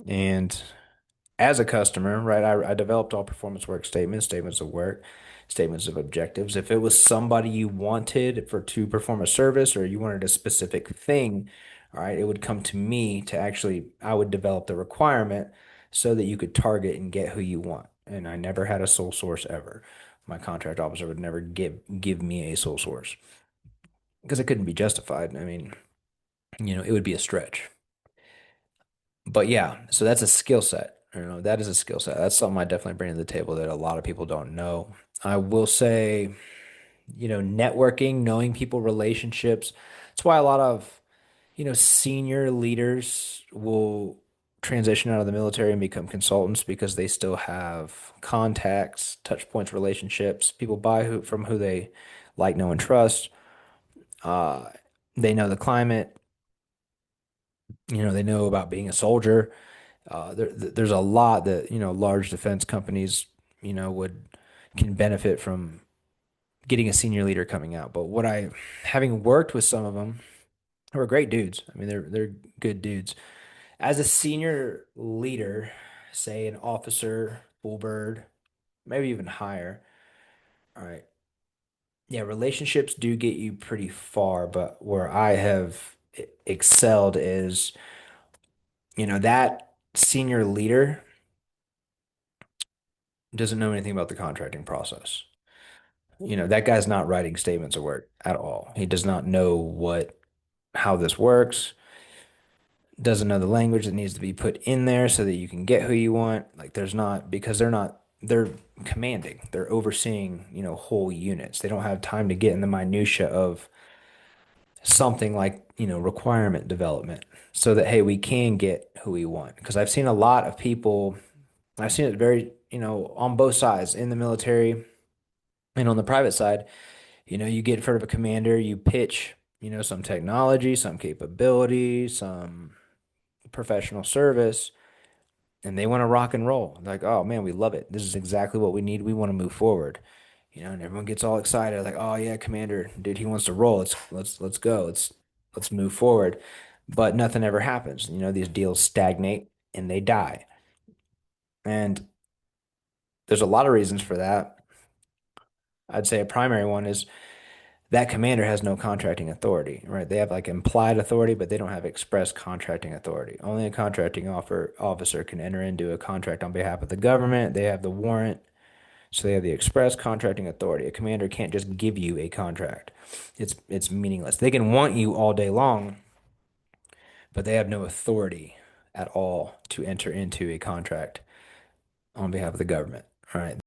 And as a customer, right, I developed all performance work statements, statements of work, statements of objectives. If it was somebody you wanted for to perform a service or you wanted a specific thing, all right, it would come to me to actually, I would develop the requirement so that you could target and get who you want. And I never had a sole source ever. My contract officer would never give me a sole source because it couldn't be justified. I mean, it would be a stretch. But yeah, so that's a skill set. That is a skill set. That's something I definitely bring to the table that a lot of people don't know. I will say, networking, knowing people, relationships. That's why a lot of, senior leaders will transition out of the military and become consultants because they still have contacts, touch points, relationships, people from who they like, know, and trust. Uh, they know the climate, they know about being a soldier. There's a lot that, large defense companies, would can benefit from getting a senior leader coming out. But having worked with some of them, who are great dudes. I mean, they're good dudes. As a senior leader, say an officer, full bird, maybe even higher. All right. Yeah, relationships do get you pretty far, but where I have excelled is, that senior leader doesn't know anything about the contracting process. That guy's not writing statements of work at all. He does not know how this works, doesn't know the language that needs to be put in there so that you can get who you want. Like there's not, because they're commanding, they're overseeing, whole units. They don't have time to get in the minutia of something like, requirement development so that, hey, we can get who we want. Because I've seen a lot of people, I've seen it very, on both sides in the military and on the private side. You get in front of a commander, you pitch, some technology, some capability, some professional service, and they want to rock and roll. Like, oh man, we love it. This is exactly what we need. We want to move forward. And everyone gets all excited, like, oh yeah, commander, dude, he wants to roll. Let's go. Let's move forward. But nothing ever happens. These deals stagnate and they die. And there's a lot of reasons for that. I'd say a primary one is that commander has no contracting authority, right? They have like implied authority, but they don't have express contracting authority. Only a officer can enter into a contract on behalf of the government. They have the warrant, so they have the express contracting authority. A commander can't just give you a contract. It's meaningless. They can want you all day long, but they have no authority at all to enter into a contract on behalf of the government. All right.